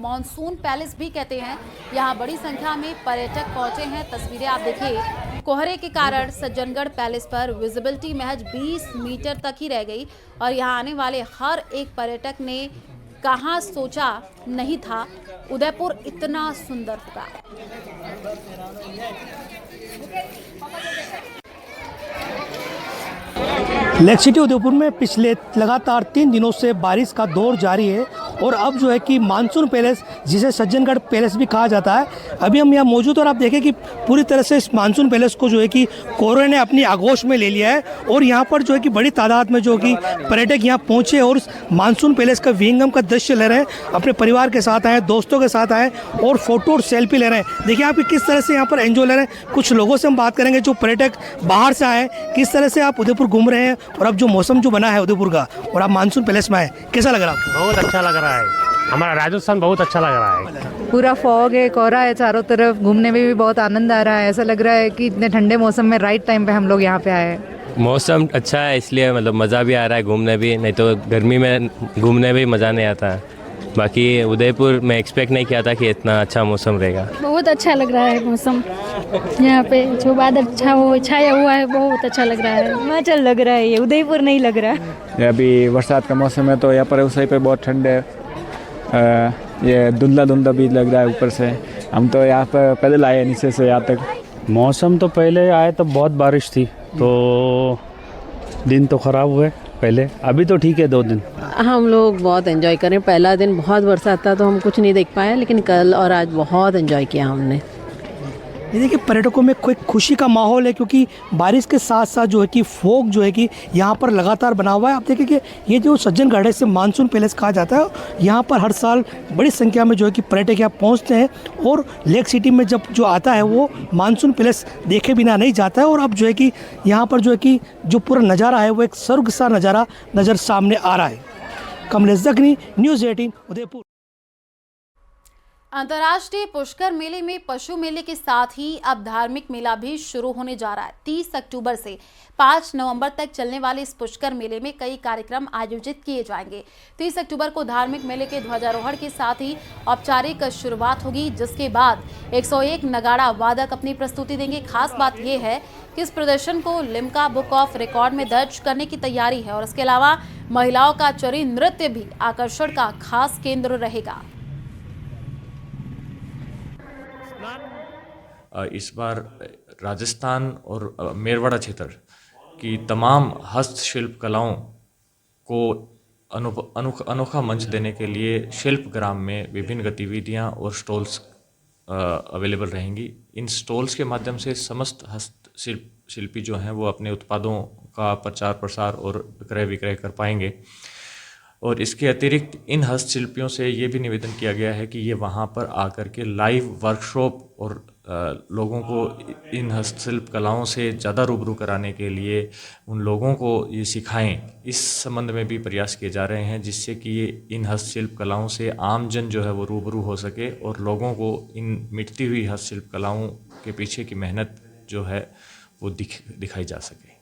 Monsoon palace भी कहते हैं। यहाँ बड़ी संख्या में पर्यटक पहुंचे हैं। तस्वीरें आप देखिए, कोहरे के कारण सज्जनगढ़ पैलेस पर विजिबिलिटी महज 20 मीटर तक ही रह गई और यहाँ आने वाले हर एक पर्यटक ने कहाँ सोचा नहीं था उदयपुर इतना सुंदर होगा। लेक सिटी उदयपुर में पिछले लगातार 3 दिनों से बारिश का दौर जारी है और अब जो है कि मानसून पैलेस, जिसे सज्जनगढ़ पैलेस भी कहा जाता है, अभी हम यहाँ मौजूद और आप देखें कि पूरी तरह से इस मानसून पैलेस को जो है कि कोहरे ने अपनी आगोश में ले लिया है और यहाँ पर जो है कि बड़ी तादाद में जो कि पर्यटक यहाँ पहुँचे और मानसून पैलेस का विहंगम का दृश्य ले रहे हैं। अपने परिवार के साथ आए, दोस्तों के साथ आए और फोटो और सेल्फी ले रहे हैं। देखिए आप किस तरह से यहाँ पर एंजॉय ले रहे हैं। कुछ लोगों से हम बात करेंगे जो पर्यटक बाहर से आए, किस तरह से आप उदयपुर घूम रहे हैं और अब जो मौसम जो बना है उदयपुर का और आप मानसून पैलेस में आए, कैसा लग रहा है आपको? बहुत अच्छा लग रहा है। हमारा राजस्थान बहुत अच्छा लग रहा है। पूरा फॉग है, कोहरा है चारों तरफ, घूमने में भी बहुत आनंद आ रहा है। ऐसा लग रहा है कि इतने ठंडे मौसम में राइट टाइम पे हम लोग यहाँ पे आए हैं। मौसम अच्छा है इसलिए मतलब मज़ा भी आ रहा है घूमने भी, नहीं तो गर्मी में घूमने भी मज़ा नहीं आता है। बाकी उदयपुर में एक्सपेक्ट नहीं किया था कि इतना अच्छा मौसम रहेगा। बहुत अच्छा लग रहा है मौसम, यहाँ पे जो बादल छाया हुआ है बहुत अच्छा लग रहा है। हिमाचल लग रहा है, ये उदयपुर नहीं लग रहा। ये अभी बरसात का मौसम है तो यहाँ पर उस पे बहुत ठंड है। ये धुंधला धुंधला भी लग रहा है ऊपर से। हम तो यहाँ पर पैदल आए नीचे से यहाँ तक। मौसम तो पहले आए तो बहुत बारिश थी, तो दिन तो ख़राब हुए पहले, अभी तो ठीक है 2 दिन। हम लोग बहुत एंजॉय करें। पहला दिन बहुत बरसात था तो हम कुछ नहीं देख पाए, लेकिन कल और आज बहुत एंजॉय किया हमने। ये देखिए पर्यटकों में कोई खुशी का माहौल है क्योंकि बारिश के साथ साथ जो है कि फोग जो है कि यहाँ पर लगातार बना हुआ है। आप देखिए कि ये जो सज्जनगढ़ है से मानसून पैलेस कहा जाता है, यहाँ पर हर साल बड़ी संख्या में जो है कि पर्यटक यहाँ पहुँचते हैं और लेक सिटी में जब जो आता है वो मानसून पैलेस देखे बिना नहीं जाता है। और अब जो है कि यहाँ पर जो है कि जो पूरा नज़ारा है वो एक स्वर्ग सा नज़ारा नज़र सामने आ रहा है। कमलेश जखनी, न्यूज़ 18 उदयपुर। अंतर्राष्ट्रीय पुष्कर मेले में पशु मेले के साथ ही अब धार्मिक मेला भी शुरू होने जा रहा है। 30 अक्टूबर से 5 नवंबर तक चलने वाले इस पुष्कर मेले में कई कार्यक्रम आयोजित किए जाएंगे। 30 अक्टूबर को धार्मिक मेले के ध्वजारोहण के साथ ही औपचारिक शुरुआत होगी, जिसके बाद 101 नगाड़ा वादक अपनी प्रस्तुति देंगे। खास बात यह है कि इस प्रदर्शन को लिम्का बुक ऑफ रिकॉर्ड में दर्ज करने की तैयारी है और इसके अलावा महिलाओं का चरी नृत्य भी आकर्षण का खास केंद्र रहेगा। इस बार राजस्थान और मेरवाड़ा क्षेत्र की तमाम हस्तशिल्प कलाओं को अनोखा मंच देने के लिए शिल्प ग्राम में विभिन्न गतिविधियां और स्टॉल्स अवेलेबल रहेंगी। इन स्टॉल्स के माध्यम से समस्त शिल्पी जो हैं वो अपने उत्पादों का प्रचार प्रसार और क्रय विक्रय कर पाएंगे। और इसके अतिरिक्त इन हस्तशिल्पियों से ये भी निवेदन किया गया है कि ये वहाँ पर आकर के लाइव वर्कशॉप और लोगों को इन हस्तशिल्प कलाओं से ज़्यादा रूबरू कराने के लिए उन लोगों को ये सिखाएं। इस संबंध में भी प्रयास किए जा रहे हैं, जिससे कि ये इन हस्तशिल्प कलाओं से आम जन जो है वो रूबरू हो सके और लोगों को इन मिटती हुई हस्तशिल्प कलाओं के पीछे की मेहनत जो है वो दिखाई जा सके।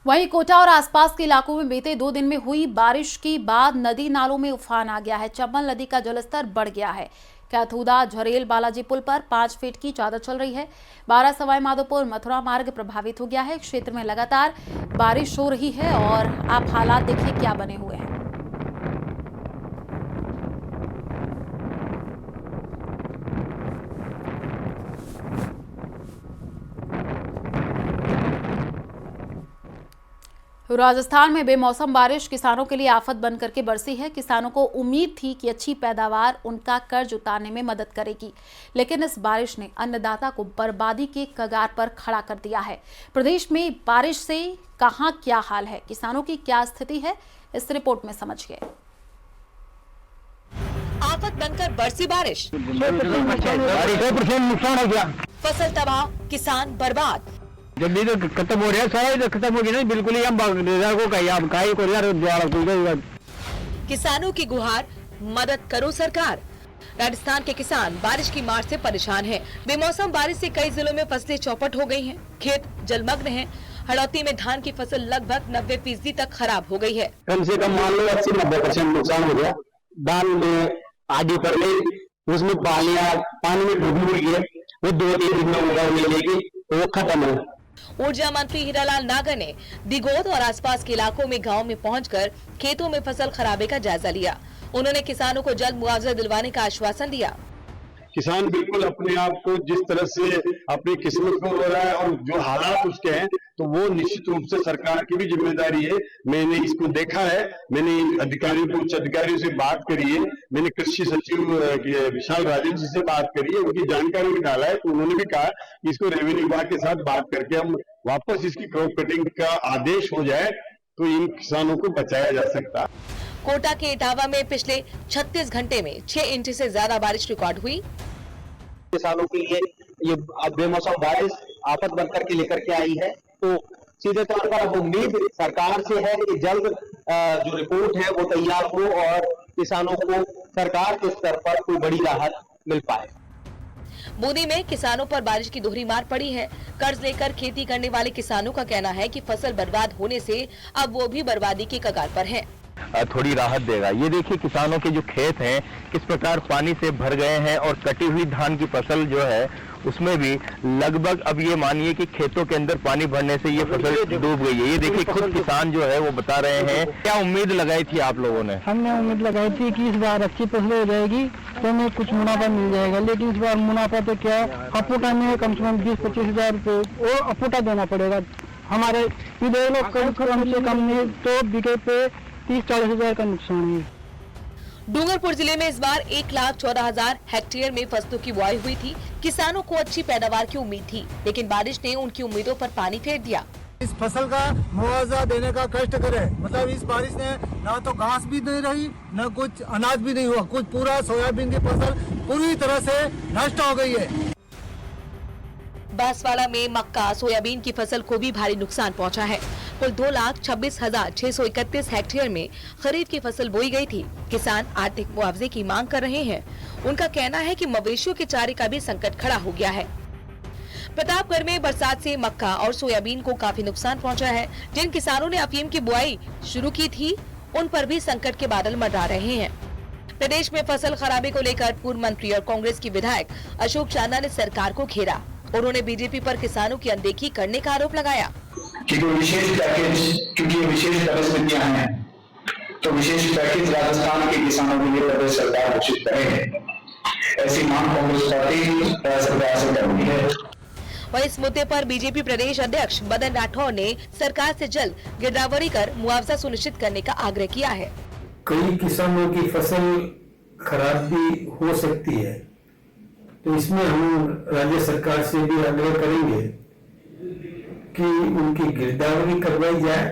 वहीं कोटा और आसपास के इलाकों में बीते 2 दिन में हुई बारिश के बाद नदी नालों में उफान आ गया है। चंबल नदी का जलस्तर बढ़ गया है। कैथूदा झरेल बालाजी पुल पर 5 फीट की चादर चल रही है। 12 सवाई माधोपुर मथुरा मार्ग प्रभावित हो गया है। क्षेत्र में लगातार बारिश हो रही है और आप हालात देखिए क्या बने हुए हैं। राजस्थान में बेमौसम बारिश किसानों के लिए आफत बनकर के बरसी है। किसानों को उम्मीद थी कि अच्छी पैदावार उनका कर्ज उतारने में मदद करेगी, लेकिन इस बारिश ने अन्नदाता को बर्बादी के कगार पर खड़ा कर दिया है। प्रदेश में बारिश से कहां क्या हाल है, किसानों की क्या स्थिति है, इस रिपोर्ट में समझिए। आफत बनकर बरसी बारिश, नुकसान हो गया, फसल तबाह, किसान बर्बाद। जल्दी तो खत्म हो रहा है, सारा तो खत्म हो गया, नहीं बिल्कुल ही हम को कहीं आप काई को यार द्वारा। किसानों की गुहार, मदद करो सरकार। राजस्थान के किसान बारिश की मार से परेशान हैं। बेमौसम बारिश से कई जिलों में फसलें चौपट हो गई हैं, खेत जलमग्न हैं। हड़ौती में धान की फसल लगभग 90% तक खराब हो गई है। कम से कम मान लो 80-90% नुकसान हो गया। दाल में आगे पर में उसमें पानी में डूबी हुई है, वो 2-3 दिन में उगाव मिलेगी तो वो खत्म है। ऊर्जा मंत्री हीरालाल नागर ने दिगोद और आसपास के इलाकों में गांव में पहुंचकर खेतों में फसल खराबे का जायजा लिया। उन्होंने किसानों को जल्द मुआवजा दिलवाने का आश्वासन दिया। किसान बिल्कुल अपने आप को जिस तरह से अपनी किस्मत को रो रहा है और जो हालात उसके हैं, तो वो निश्चित रूप से सरकार की भी जिम्मेदारी है। मैंने इसको देखा है, मैंने अधिकारियों को, उच्च अधिकारियों से बात करी है, मैंने कृषि सचिव विशाल राजन जी से बात करी है, उनकी जानकारी निकाला है, तो उन्होंने भी कहा कि इसको रेवेन्यू विभाग के साथ बात करके हम वापस इसकी क्रॉप कटिंग का आदेश हो जाए तो इन किसानों को बचाया जा सकता है। कोटा के इटावा में पिछले 36 घंटे में 6 इंच से ज्यादा बारिश रिकॉर्ड हुई। किसानों के लिए ये बेमौसम बारिश आफत बनकर के लेकर के आई है, तो सीधे तौर पर अब उम्मीद सरकार से है कि जल्द जो रिपोर्ट है वो तैयार हो और किसानों को सरकार के स्तर पर कोई बड़ी राहत मिल पाए। बूंदी में किसानों पर बारिश की दोहरी मार पड़ी है। कर्ज लेकर खेती करने वाले किसानों का कहना है कि फसल बर्बाद होने से अब वो भी बर्बादी के कगार पर हैं। थोड़ी राहत देगा। ये देखिए किसानों के जो खेत हैं किस प्रकार पानी से भर गए हैं और कटी हुई धान की फसल जो है उसमें भी लगभग अब ये मानिए कि खेतों के अंदर पानी भरने से ये फसल डूब गई है। ये देखिए खुद किसान जो है वो बता रहे हैं। क्या उम्मीद लगाई थी आप लोगों ने? हमने उम्मीद लगाई थी कि इस बार अच्छी फसल हो जाएगी तो हमें कुछ मुनाफा मिल जाएगा, लेकिन इस बार मुनाफा तो क्या, अपूटा में कम से कम 20-25 हजार रुपये वो अपूटा देना पड़ेगा। हमारे इधर लोग कम से कम नहीं तो बीघे पे 30-40 हजार का नुकसान है। डूंगरपुर जिले में इस बार 1,14,000 हेक्टेयर में फसलों की बुआई हुई थी। किसानों को अच्छी पैदावार की उम्मीद थी, लेकिन बारिश ने उनकी उम्मीदों पर पानी फेर दिया। इस फसल का मुआवजा देने का कष्ट करे, मतलब इस बारिश ने ना तो घास भी नहीं रही, न कुछ अनाज भी नहीं हुआ, कुछ पूरा सोयाबीन की फसल पूरी तरह से नष्ट हो गई है। बांसवाड़ा में मक्का, सोयाबीन की फसल को भी भारी नुकसान पहुंचा है। कुल 2,26,631 हेक्टेयर में खरीफ की फसल बोई गई थी। किसान आर्थिक मुआवजे की मांग कर रहे हैं। उनका कहना है कि मवेशियों के चारे का भी संकट खड़ा हो गया है। प्रतापगढ़ में बरसात से मक्का और सोयाबीन को काफी नुकसान पहुंचा है। जिन किसानों ने अफीम की बुआई शुरू की थी उन पर भी संकट के बादल मंडरा रहे हैं। प्रदेश में फसल खराबे को लेकर पूर्व मंत्री और कांग्रेस की विधायक अशोक चांदा ने सरकार को घेरा। उन्होंने बीजेपी पर किसानों की अनदेखी करने का आरोप लगाया। क्योंकि विशेष परिस्थितियां हैं तो विशेष पैकेज राजस्थान के किसानों के लिए प्रदेश सरकार घोषित करे, ऐसी मांग कांग्रेस पार्टी सरकार से कर रही है। वहीं इस मुद्दे पर बीजेपी प्रदेश अध्यक्ष मदन राठौर ने सरकार से जल्द गिरदावरी कर मुआवजा सुनिश्चित करने का आग्रह किया है। कई किसानों की फसल खराब भी हो सकती है, तो इसमें हम राज्य सरकार से भी आग्रह करेंगे कि उनकी गिरदावरी करवाई जाए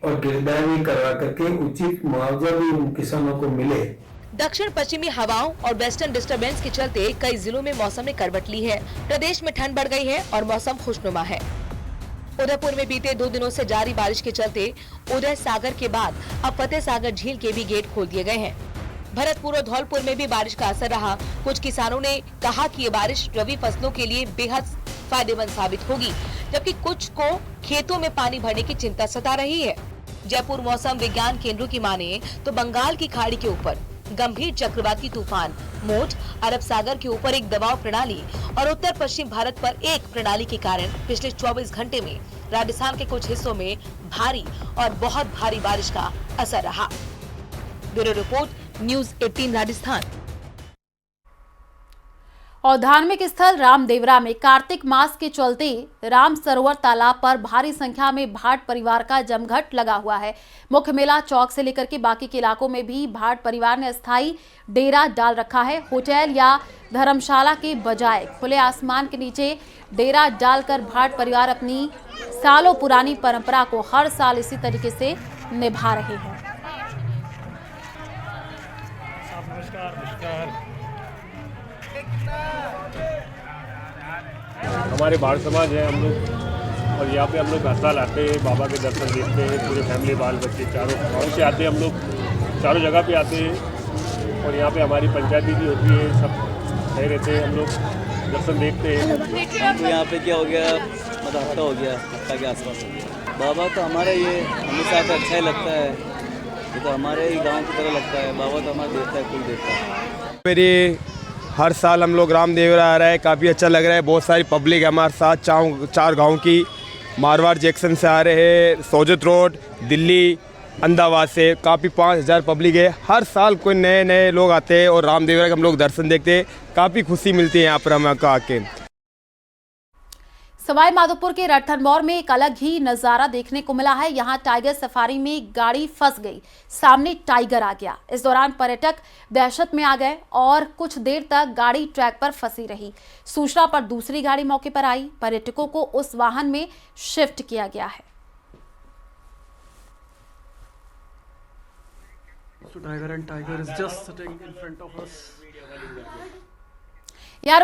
और गिरदावरी करवा करके उचित मुआवजा भी उन किसानों को मिले। दक्षिण पश्चिमी हवाओं और वेस्टर्न डिस्टर्बेंस के चलते कई जिलों में मौसम ने करवट ली है। प्रदेश में ठंड बढ़ गई है और मौसम खुशनुमा है। उदयपुर में बीते 2 दिनों से जारी बारिश के चलते उदय सागर के बाद अब फतेह सागर झील के भी गेट खोल दिए गए हैं। भरतपुर और धौलपुर में भी बारिश का असर रहा। कुछ किसानों ने कहा कि ये बारिश रबी फसलों के लिए बेहद फायदेमंद साबित होगी, जबकि कुछ को खेतों में पानी भरने की चिंता सता रही है। जयपुर मौसम विज्ञान केंद्र की माने तो बंगाल की खाड़ी के ऊपर गंभीर चक्रवाती तूफान मोट, अरब सागर के ऊपर एक दबाव प्रणाली और उत्तर पश्चिम भारत पर एक प्रणाली के कारण पिछले 24 घंटे में राजस्थान के कुछ हिस्सों में भारी और बहुत भारी बारिश का असर रहा। Bureau report, news 18 Rajasthan. और धार्मिक स्थल रामदेवरा में कार्तिक मास के चलते राम सरोवर तालाब पर भारी संख्या में भाट परिवार का जमघट लगा हुआ है। मुख्य मेला चौक से लेकर के बाकी के इलाकों में भी भाट परिवार ने अस्थायी डेरा डाल रखा है। होटल या धर्मशाला के बजाय खुले आसमान के नीचे डेरा डालकर भाट परिवार अपनी सालों पुरानी परंपरा को हर साल इसी तरीके से निभा रहे हैं। हमारे भाट समाज है हम लोग, और यहाँ पे हम लोग हर साल आते हैं, बाबा के दर्शन देखते हैं। पूरे फैमिली, बाल बच्चे चारों गाँव से आते हैं। हम लोग चारों जगह पे आते हैं और यहाँ पे हमारी पंचायती भी होती है, सब खड़े रहते हैं, हम लोग दर्शन देखते हैं। हमको यहाँ पे क्या हो गया, मतलब हफ्ता हो गया, हफ्ता के आसपास हो गया। बाबा तो हमारा ये हमेशा तो अच्छा ही लगता है, ये तो हमारे ही गांव की तरह लगता है। बाबा तो हमारा देवता है, कुल देवता है। मेरी हर साल हम लोग रामदेवरा आ रहा है, काफ़ी अच्छा लग रहा है। बहुत सारी पब्लिक है हमारे साथ, चार गाँव की, मारवाड़ जंक्शन से आ रहे हैं, सोजत रोड, दिल्ली, अहमदाबाद से काफ़ी 5000 पब्लिक है। हर साल कोई नए नए लोग आते हैं और रामदेवरा के हम लोग दर्शन देखते हैं। काफ़ी खुशी मिलती है यहाँ पर हमको आके। सवाई माधोपुर के रणथंभौर में एक अलग ही नजारा देखने को मिला है। यहाँ टाइगर सफारी में गाड़ी फंस गई, सामने टाइगर आ गया। इस दौरान पर्यटक दहशत में आ गए और कुछ देर तक गाड़ी ट्रैक पर फंसी रही। सूचना पर दूसरी गाड़ी मौके पर आई, पर्यटकों को उस वाहन में शिफ्ट किया गया है। So tiger is just sitting in front of us. यार